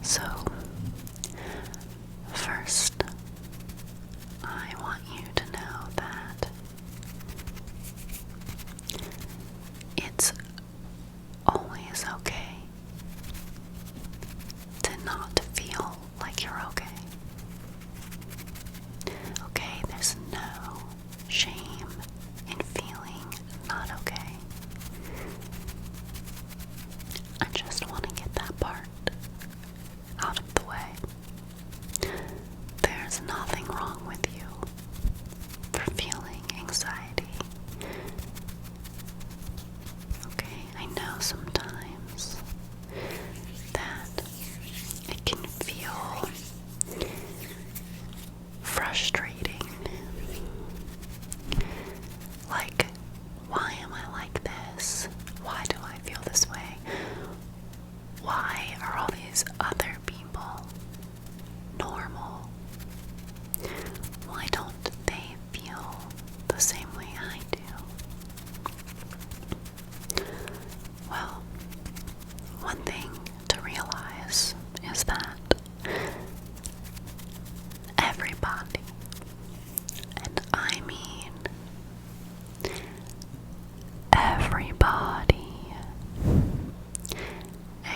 So, first, I want you to know that it's always okay to not feel like you're okay. Okay, there's no shame in feeling not okay. I just want to get that part out of the way. There's nothing wrong with you for feeling anxiety. Okay, I know sometimes that it can feel frustrating. Like, why am I like this? Why do I feel this way? Why are all these other people normal? Why don't they feel the same way I do? Well, one thing to realize is that everybody, and I mean everybody,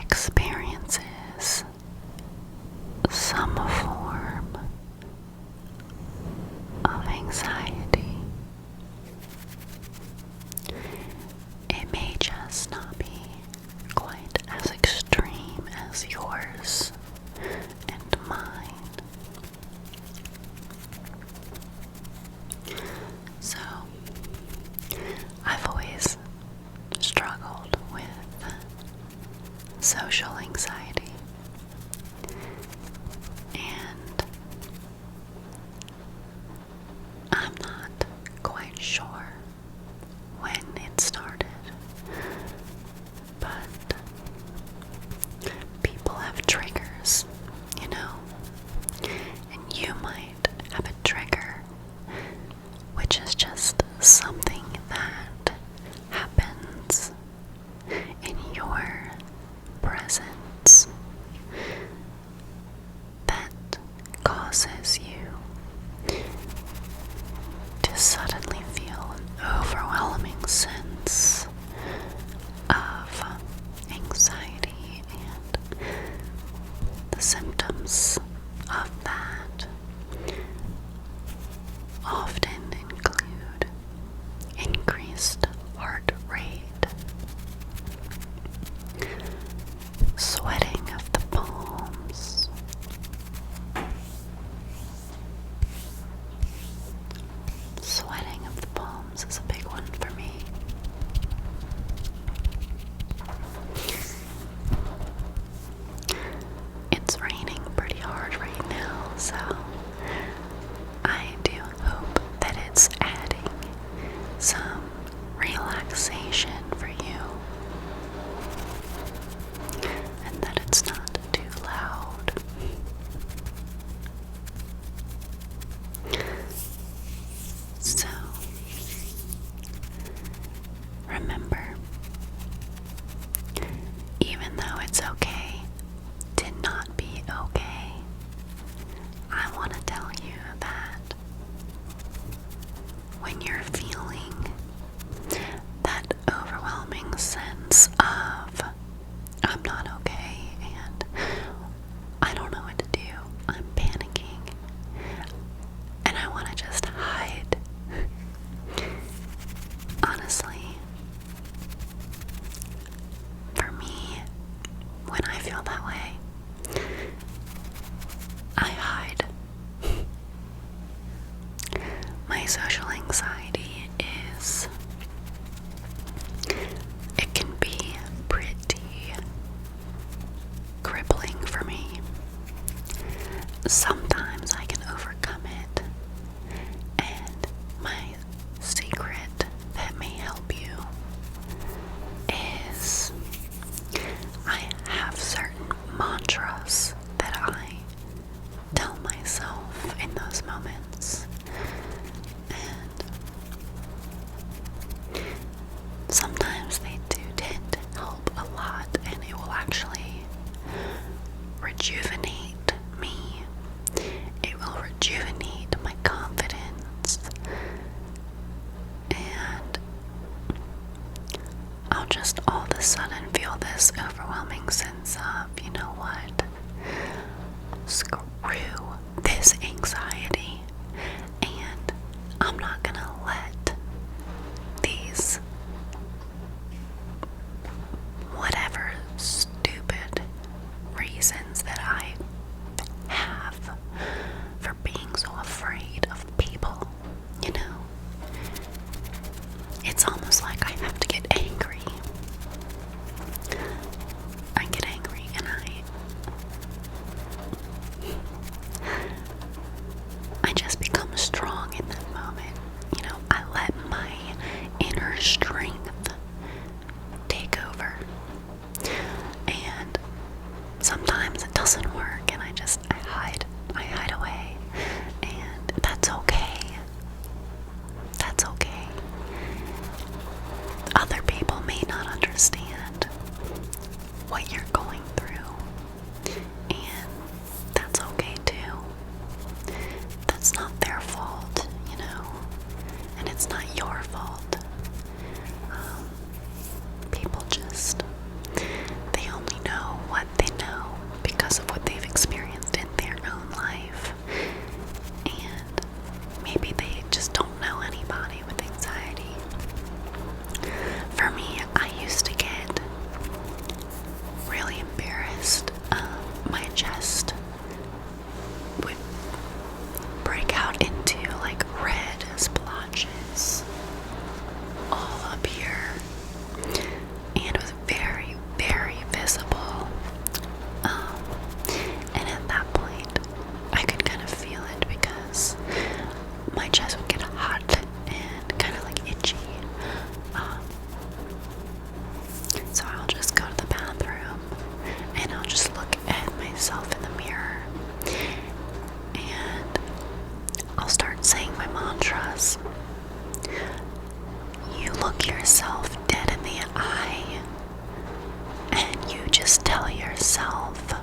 experiences some form of anxiety. It may just not be quite as extreme as yours and mine. So, I've always struggled with social anxiety, and I'm not quite sure when it started, but people have triggers, you know, and you might have a trigger, which is just something that happens in your presence that causes you to suddenly feel an overwhelming sense of anxiety, and the symptoms of that often include increased heart rate, sweating of the palms, sweating of the palms is a big one for me. It's raining pretty hard right now, so I do hope that it's adding some relaxation for you, and that it's not too loud. So, remember, even though it's okay to not be okay, I want to tell you that when you're feeling that overwhelming sense of I'm not okay and I don't know what to do, I'm panicking, and I want to just hide. Honestly, for me, when I feel that way, I hide. My social anxiety it can be pretty crippling for me. Sometimes I can overcome it, and my secret that may help you is I have certain mantras that I tell myself in those moments, and sometimes they do tend to help a lot, and it will actually rejuvenate rejuvenate my confidence, and I'll just all of a sudden feel this overwhelming sense of, you know what? Screw this anxiety, and I'm not gonna let these whatever stupid reasons that I have for being so afraid of people, you know? It's almost like I have to get angry. I get angry and I just become strong in that moment. You know, I let my inner strength take over. And sometimes it doesn't work and I hide away. And that's okay. That's okay. Other people may not understand what you're going through, and that's okay too. That's not their fault, you know, and it's not your fault. People they only know what they know because of what they've experienced in their own life, and maybe they just don't know anybody with anxiety. For me, I used to get really embarrassed. My chest would break out into like red splotches all up here, and it was very, very visible. And at that point, I could kind of feel it because my chest would get hot and kind of like itchy. So I'll just go to the bathroom and I'll just look at myself in the mirror and I'll start saying my mantras. You look yourself dead in the eye and you just tell yourself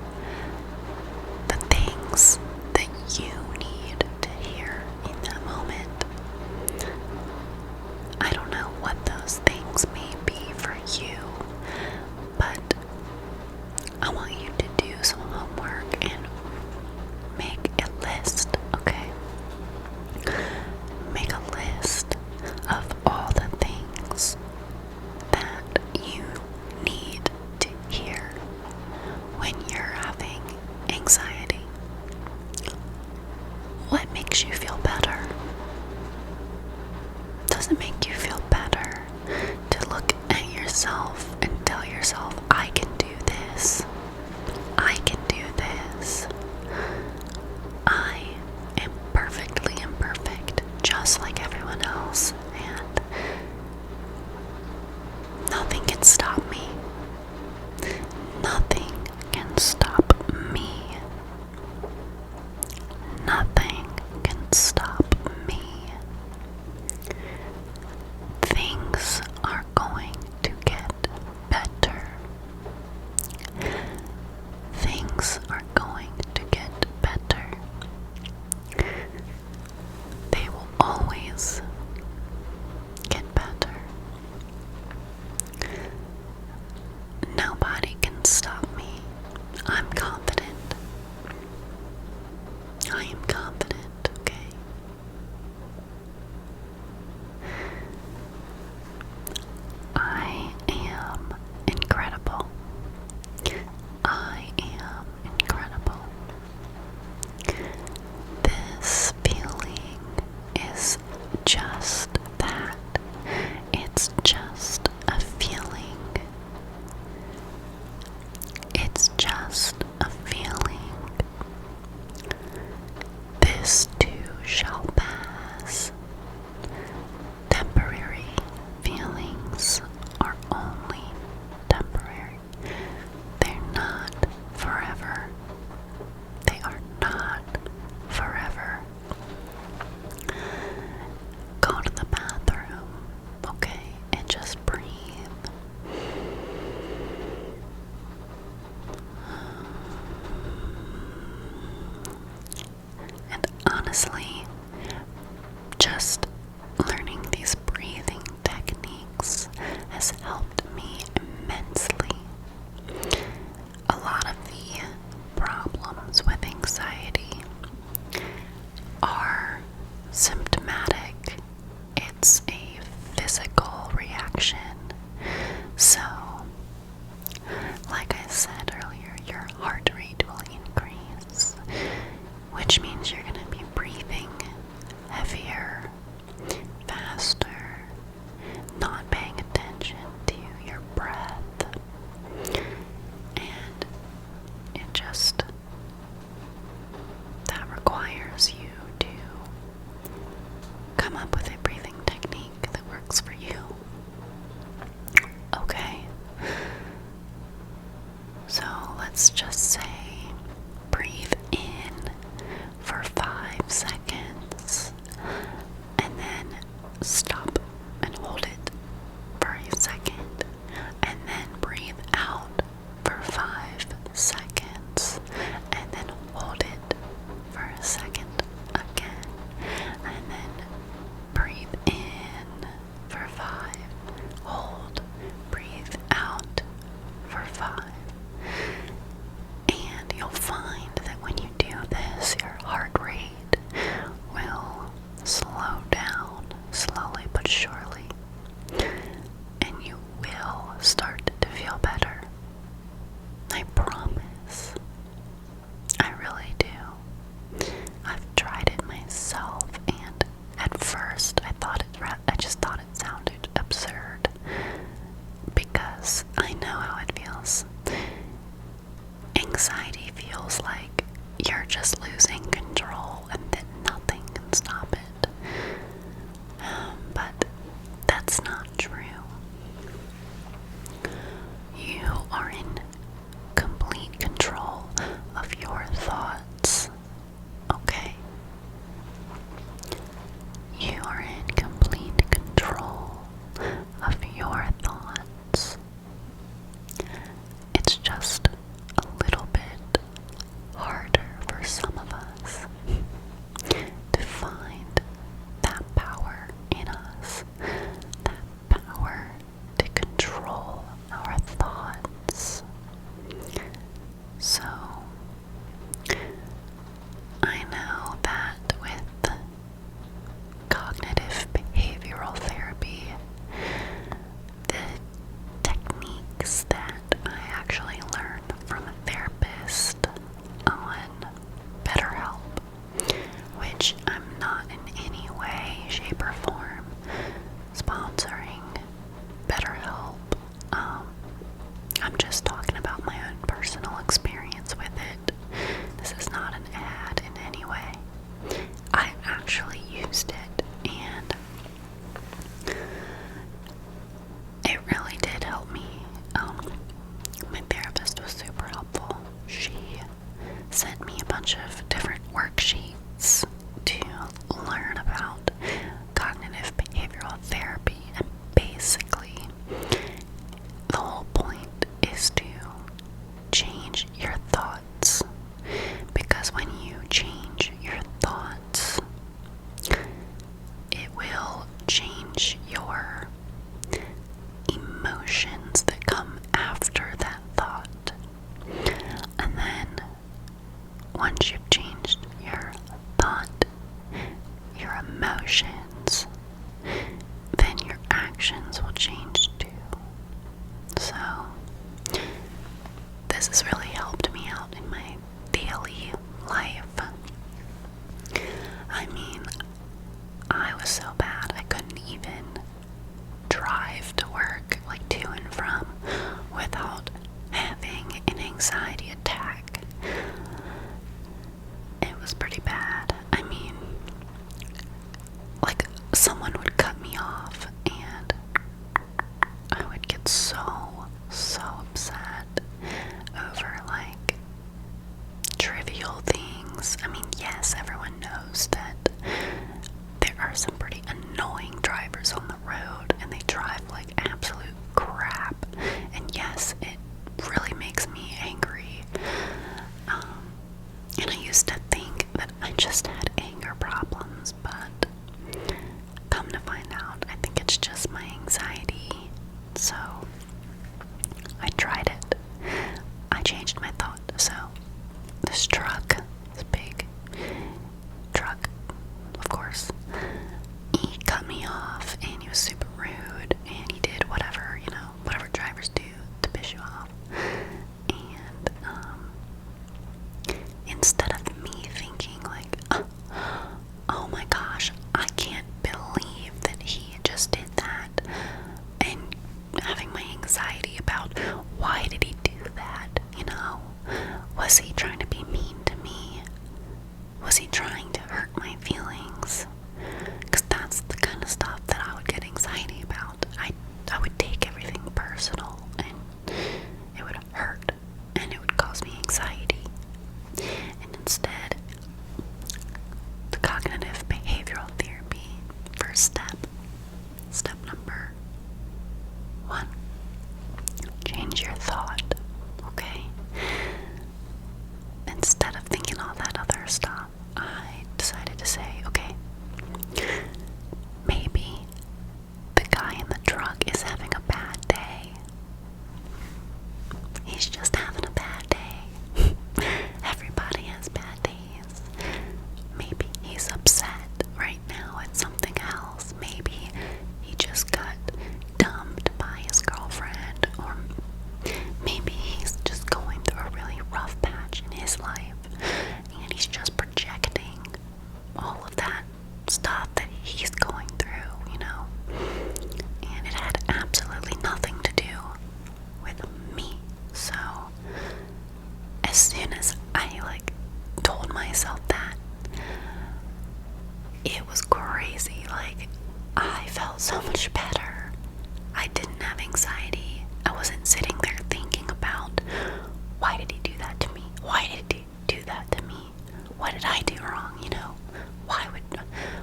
the things that you need to hear in that moment. I don't know what those things may be for you, but I want you to do some homework and make a list, okay? Make a list of all the things that you need to hear when you're having anxiety. What makes you feel better? Does it make you feel better to look at yourself and tell yourself, I can do this. I can do this. I am perfectly imperfect, just like everyone else, and nothing can stop me. Nothing can stop me. Nothing can honestly, just learning these breathing techniques has helped me immensely. A lot of the problems with anxiety are symptomatic. It's a physical reaction. So, like I said earlier, your heart rate will increase, which means you're going to be breathing heavier, faster, not paying attention to your breath, and that requires you to come up with a breathing technique that works for you. Okay? So let's just say breathe in for 5 seconds and then stop and hold it for a second, and then breathe out for 5 seconds and then hold it for a second again, and then breathe in for 5, hold, breathe out for 5. And you'll find that when you do this, your heart rate will slow down slowly but surely, and you will start to feel better. I promise. I really do. I've tried it myself, and at first I just thought it sounded absurd, because I know how it feels. Anxiety feels like you're just losing control and that nothing can stop it. But that's not true. You are in complete control of your thoughts. Okay? You are in complete control of your thoughts. It's just a little bit harder for some of us to find that power in us, that power to control our thoughts. So, I know that with cognitive behavioral therapy, the techniques that I actually learned from a therapist on BetterHelp, which I'm not in any way, shape, or form sponsoring BetterHelp. I'm just talking about my own personal experience with it. This is not an ad in any way. I actually used it, and it really did help me. My therapist was super helpful. She sent me a bunch of different worksheets to learn about cognitive behavioral therapy, and basically the whole point is to change your thoughts, because when you change your thoughts, it will change your emotions that come after that thought. And then once you've changed your thought, your emotions, then your actions will change too. So this has really helped me out in my daily life. I mean, I was so bad I couldn't even drive to work, like to and from, without having an anxiety attack. It was pretty bad. I mean, like, someone would cut me off and I would get so upset over, like, trivial things. I mean, yes, everyone knows that there are some pretty annoying drivers on the road, and they drive like absolute crap. And yes, it really makes me angry. And I used to think that I just had anger problems. his truck, his big truck, of course. He cut me off, and he was super rude, and he did whatever, whatever drivers do to piss you off. And, instead of me thinking like, oh my gosh, I can't believe that he just did that, and having my anxiety about why did he do that, was he trying to be mean to me? Was he trying to hurt my feelings? Because that's the kind of stuff that I would get anxiety about. I would take everything personal, and it would hurt, and it would cause me anxiety. And instead, the cognitive behavioral therapy first step number 1, change your thought, okay? Instead of thinking all that other stuff, I decided to say, okay, maybe the guy in the truck is having a bad day. He's just having a bad day. Everybody has bad days. Maybe he's upset right now at something else. Maybe he just got dumped by his girlfriend, or maybe he's just going through a really rough patch in his life, and he's just projecting all of that stuff that he's going through, and it had absolutely nothing to do with me. So as soon as I told myself that, it was crazy. I felt so much better. I didn't have anxiety. I wasn't sitting there thinking about, why did he do that to me? Why did he do that to me? What did I do wrong?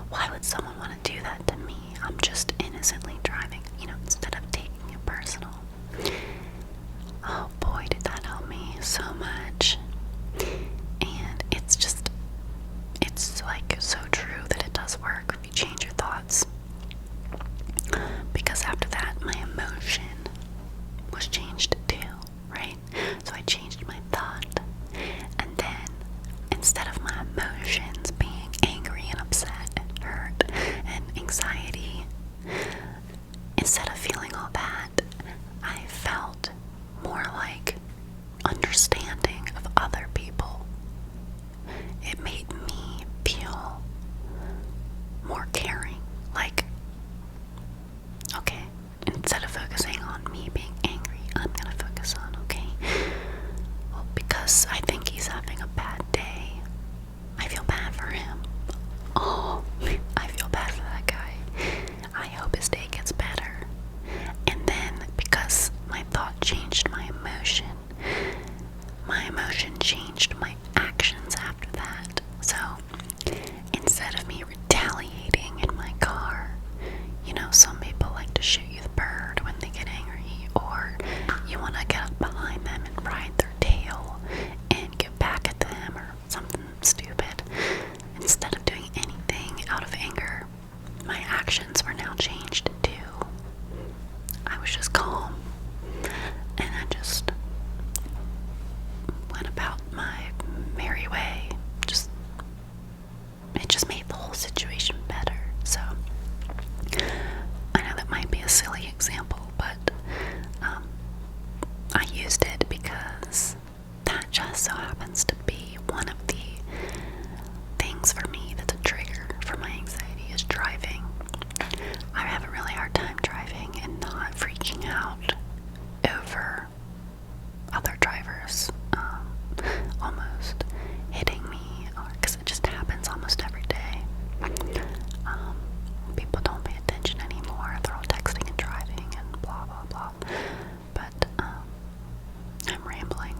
Why would someone want to do that to me? I'm just innocently driving, instead of taking it personal. Oh boy, did that help me so much. And it's so true that it does work if you change your thoughts. Because after that, my emotion was changed too, right? So I changed my thought, and then instead of my emotions being angry and upset and hurt and anxiety, instead of feeling all that, I felt more understanding of other people. It made me feel more caring. Okay, instead of focusing on me being angry, I'm gonna focus on, okay, well, because I think he's having a bad day, I feel bad for him. Oh, I feel bad for that guy. I hope his day gets better. And then, because my thought changed my emotion changed my actions after that. So instead of me retaliating in my car, some people like to shoot you the bird when they get angry, or you want to get up behind them and ride their tail and get back at them, or something stupid. Instead of doing anything out of anger, my actions were now changed too. I was just calm, and I just went about my merry way. It just made the whole situation better. So I know that might be a silly example, but I used it because that just so happens to be one of the things for me that's a trigger for my anxiety, is driving. I have a really hard time driving and not freaking out over other drivers almost hitting me, or because it just happens almost every day. People don't pay attention anymore. They're all texting and driving and blah blah blah. But I'm rambling.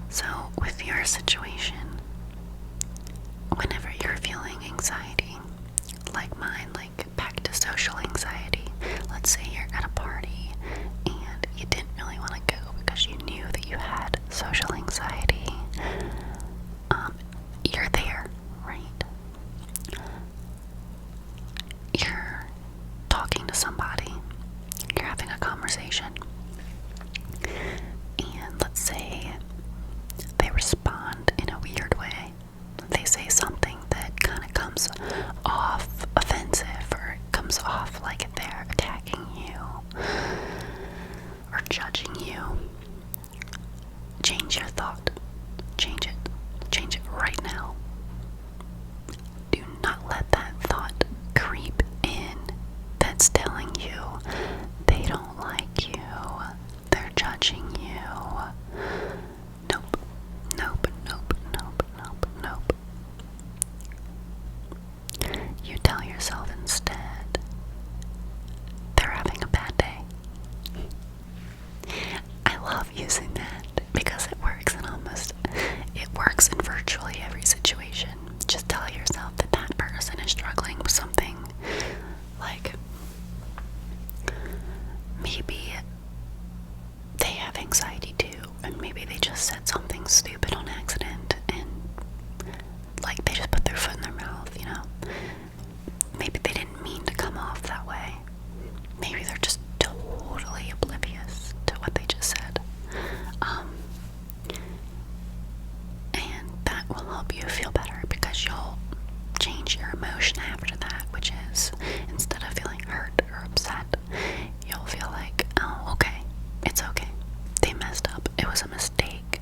So with your situation, whenever you're feeling anxiety, like mine, back to social anxiety, let's say you're at a party and you didn't really want to go because you knew that you had social anxiety. You're there, right? You're talking to somebody, you're having a conversation, and let's say just said something stupid on accident and like they just put their foot in their mouth, you know. Maybe they didn't mean to come off that way. Maybe they're just totally oblivious to what they just said. And that will help you feel better because you'll change your emotion after that, which is instead of feeling hurt or upset, you'll feel like, oh, okay, it's okay. They messed up. It was a mistake.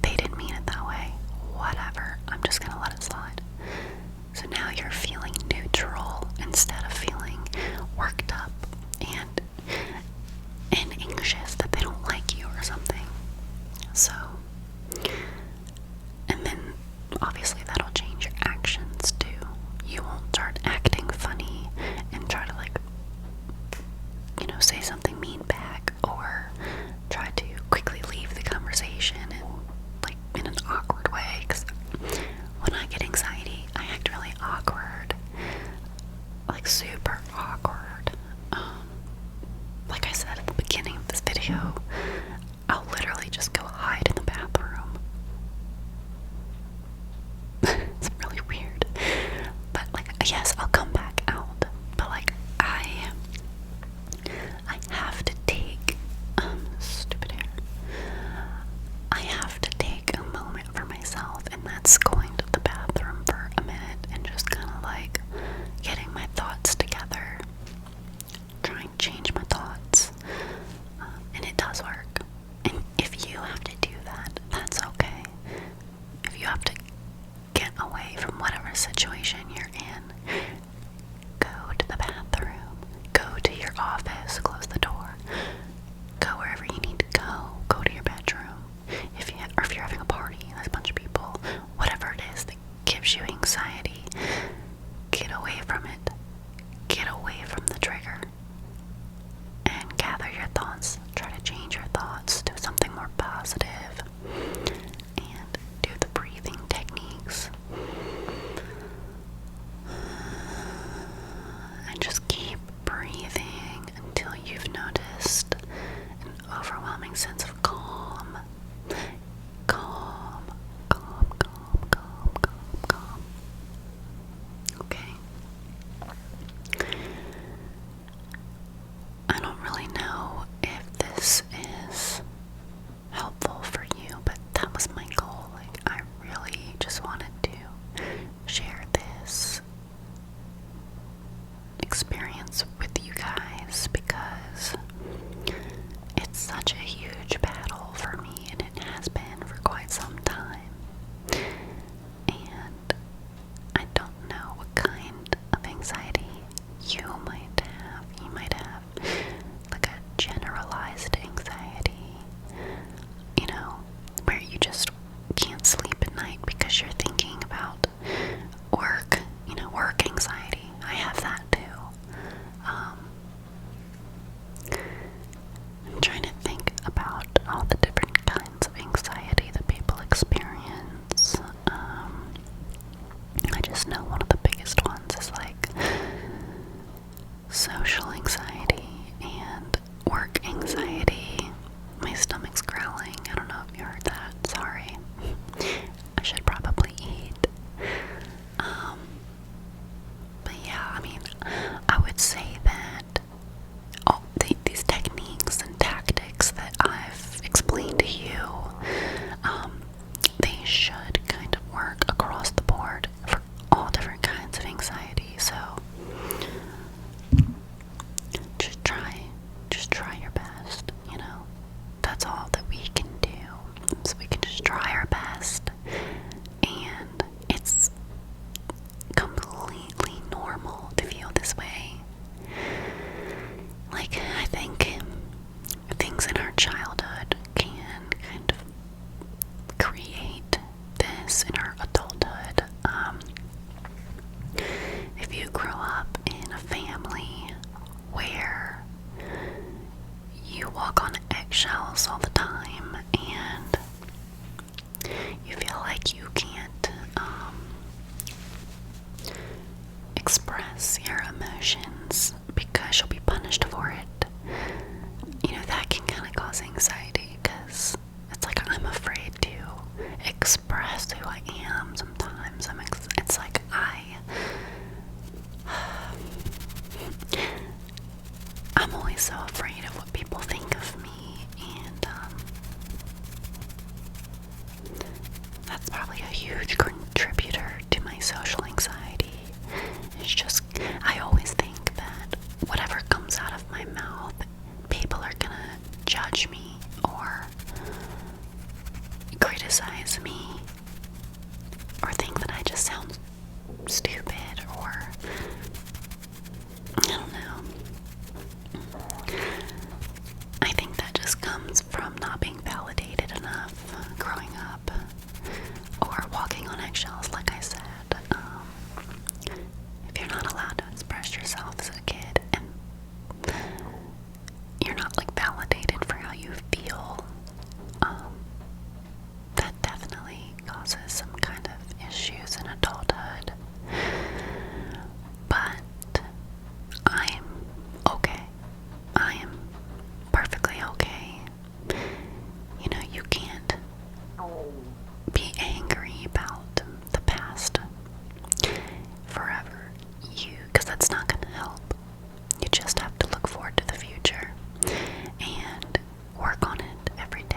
They didn't mean it that way. Whatever. I'm just gonna let it slide. So now you're feeling neutral instead of feeling worked up and anxious that they don't like you or something. So, and then obviously that'll change your actions too. You won't start acting funny and try to say something mean back or try to quickly leave the conversation in an awkward way. Because when I get anxiety, I act really awkward, super awkward. Like I said at the beginning of this video, I'll literally just go hide in the bathroom. It's really weird. But yes, I'll come back out. But I have to take stupid hair. I have to take a moment for myself, and that's going to the bathroom for a minute and just kind of getting my thoughts together, trying to change my thoughts. And it does work. And if you have to do that, that's okay. If you have to get away from whatever situation you're in, go to the bathroom, go to your office, close the door, go wherever you need to go to your bedroom. If you're having a party, there's a bunch of people, whatever it is that gives you anxiety, get away from it. Get away from the trigger and gather your thoughts. Try to change your thoughts to something more positive and do the breathing techniques. And just keep breathing until you've noticed an overwhelming sense of calm. Calm, calm, calm, calm, calm, calm. Okay. I don't really know if this is helpful for you, but that was my goal. I really just wanted to share this experience with you guys because it's such a huge battle for me, and it has been for quite some time. And I don't know what kind of anxiety you might have. You might have a generalized anxiety, where you just can't sleep at night because you're thinking about work, work anxiety. I have that too. I'm trying to think about all the different kinds of anxiety that people experience. I just know one of the biggest ones is social anxiety and work anxiety. My stomach's growling. I don't know if you heard that. Sorry. I should probably eat. But yeah, I would say that these techniques and tactics that I've explained to you, they should kind of work across the board for all different kinds of anxiety. So just try your best, That's all that we can do. So we can just try our best, and it's completely normal to feel this way. I think things in our childhood can kind of create this in our adulthood. If you grow up in a family where you walk on eggshells all the time and you feel like you can't express your emotions because you'll be punished for it, that can kind of cause anxiety because it's I'm afraid that's probably a huge contributor to my social anxiety. It's just, I always think that whatever comes out of my mouth, people are gonna judge me or criticize me or think that I just sound stupid, or I don't know. I think that just comes from not being validated enough growing up, or walking on eggshells, like I said. If you're not allowed to express yourself as a kid, and you're not like validated for how you feel, that definitely causes some kind of issues in adulthood. But I'm okay. I am perfectly okay. You know, you can't be angry about the past forever, because that's not going to help. You just have to look forward to the future and work on it every day.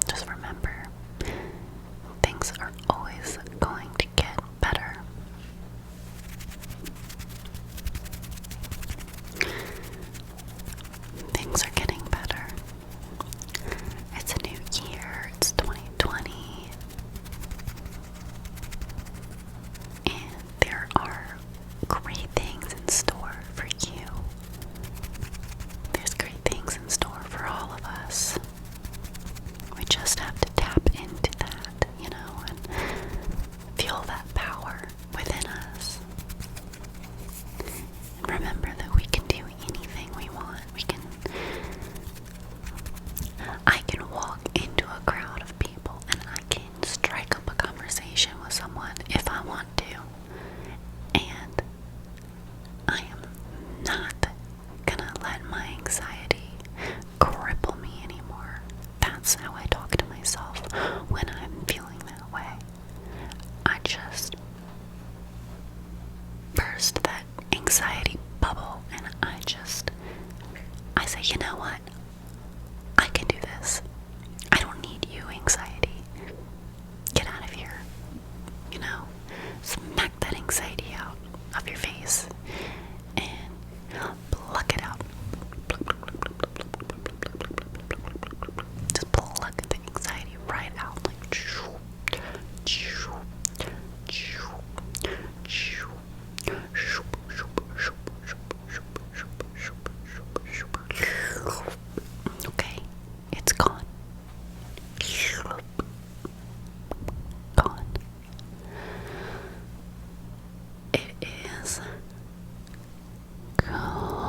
Just remember, things are always going to get better. Things are getting better. It's a new year, it's 2020, and there are great things in store for you. There's great things in store for all of us. We just have to tap into that, you know, and feel that power within us. And remember that we can do anything we want. I can walk into a crowd of people and I can strike up a conversation with someone if I want to. And I am not gonna let my anxiety cripple me anymore. That's how I talk to myself when I'm feeling that way. I just burst that anxiety bubble and I say, you know what? I can do this. I don't need you, anxiety. Get out of here. You know? Smack that anxiety out of your face and pluck it out. Just pluck the anxiety right out, like okay, it's gone. Gone. It is gone.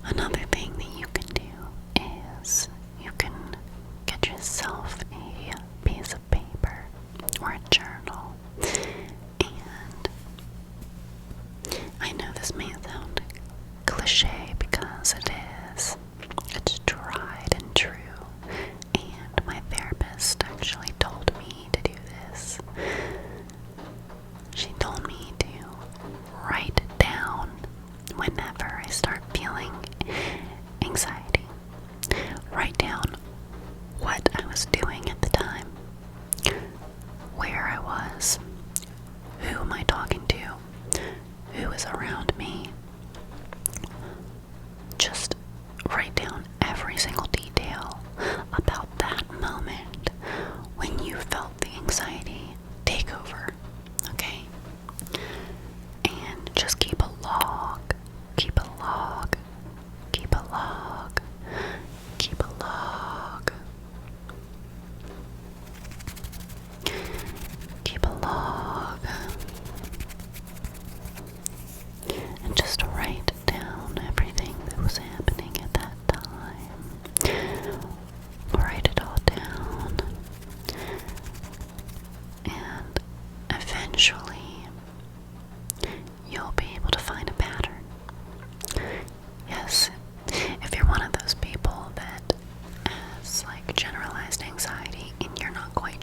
Another thing that you can do is you can get yourself a piece of paper or a journal, and I know this may sound cliche because it is. It's tried and true, and my therapist actually told me to do this. She told me to write down whenever I start feeling anxiety. Write down what I was doing at the time, where I was, who am I talking to, who is around me,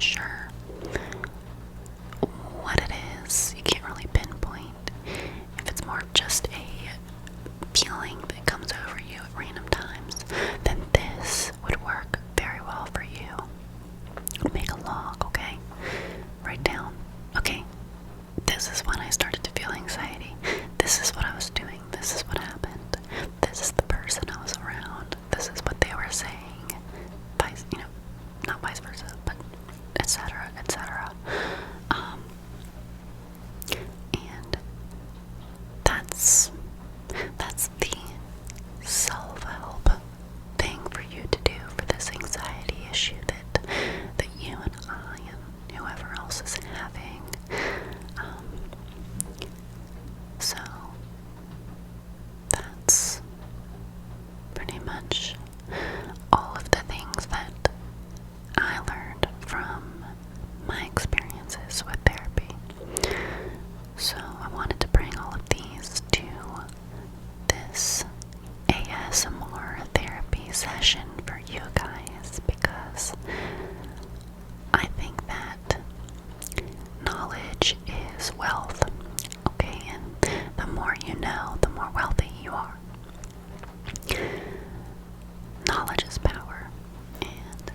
quite sure what it is. You can't really pinpoint if it's more of just a feeling that comes over you at random times, then this would work very well for you. Make a log, okay? Write down, okay, this is when I started to feel anxiety. This is what I was doing. This is what happened. This is the person I was around. This is what they were saying. Vice, not vice versa, but etc., etc. And that's the self-help thing for you to do for this anxiety issue that you and I and whoever else is having. So that's pretty much all of the things that I learned from my experiences with therapy. So I wanted to bring all of these to this ASMR therapy session for you guys because I think that knowledge is wealth, okay? And the more you know, the more wealthy you are. Knowledge is power, and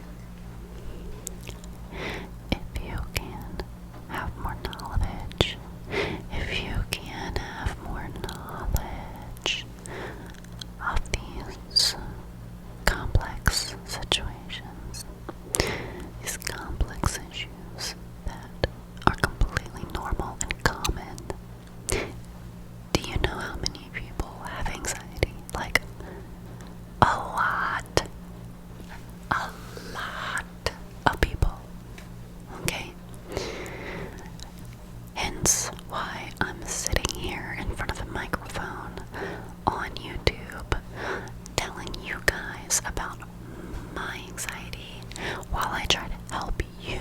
if you can have more knowledge, if you can have more knowledge of these complex situations, these complex issues that are completely normal and common. Do you know how many people have anxiety? Like, a lot of people, okay? Hence why I'm sitting here in front of a microphone on YouTube telling you guys about my anxiety while I try to help you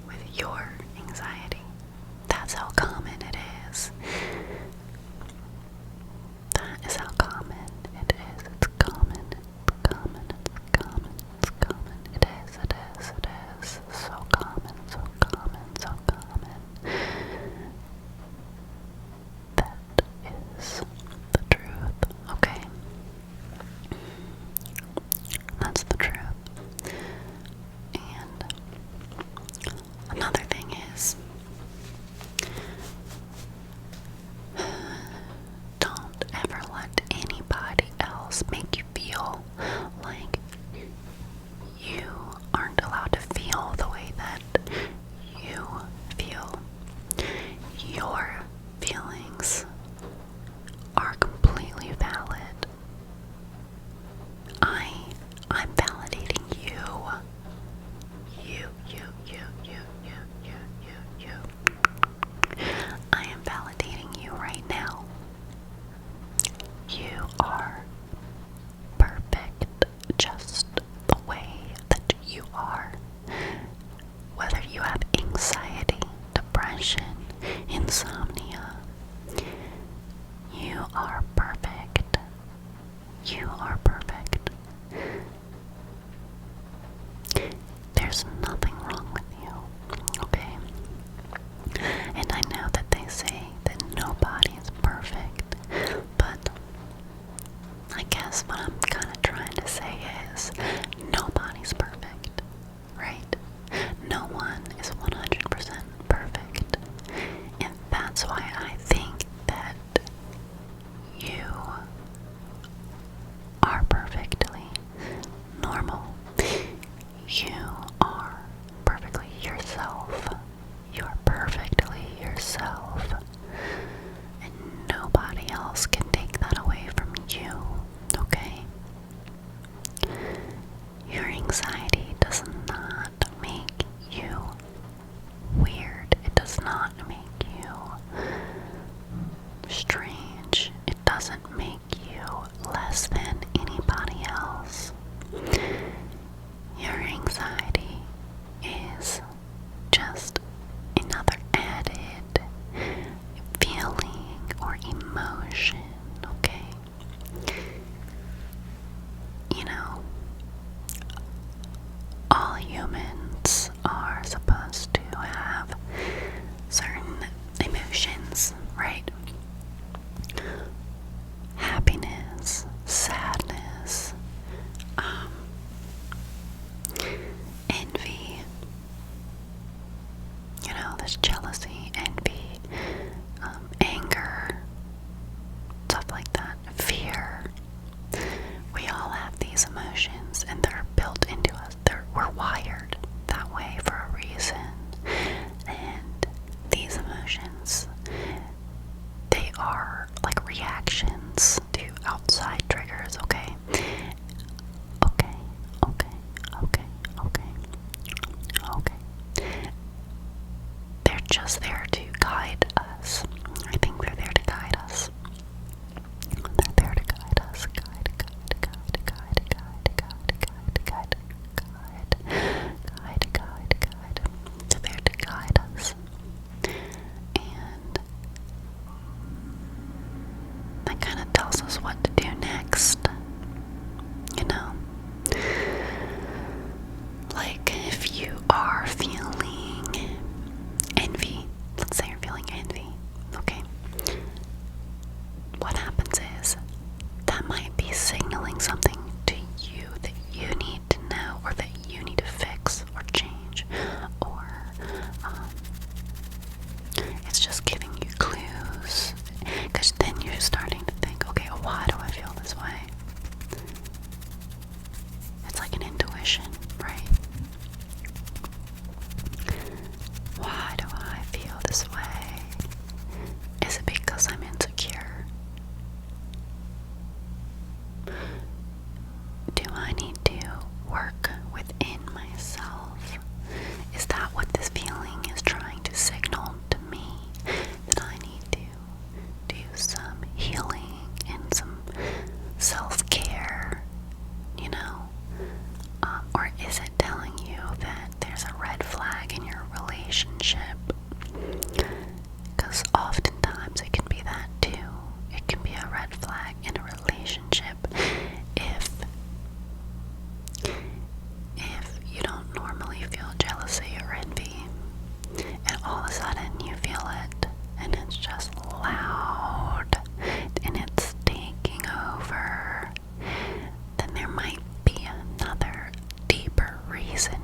with your anxiety. That's how common it is. That is how common it is. It's common, it's common, it's common, it's common. It is, it is, it is. So common, so common, so common. That is the truth, okay? That's the truth. And another thing is, don't ever let anybody else make you feel like you aren't allowed to feel the way that you feel. Your feelings are completely valid. I'm validating you. You. I am validating you right now. You are perfect just the way that you are. Whether you have anxiety, depression, insomnia, you are perfect. You are perfect. There's nothing wrong with you, okay? And I know that they say that nobody is perfect, but I guess what I'm kind of trying to say is nobody's perfect, right? No one is 100% perfect. And that's why I think that you are perfectly normal. You are perfectly yourself. You're perfectly yourself. And nobody else can take that away from you, okay? Your anxiety does not make you weird. It does not make you strange. It doesn't make you less than anybody else. Your anxiety is just another added feeling or emotion, okay? You know, all humans are relationship. Because oftentimes it can be that too. It can be a red flag in a relationship if you don't normally feel jealousy or envy, and all of a sudden you feel it, and it's just loud, and it's taking over, then there might be another deeper reason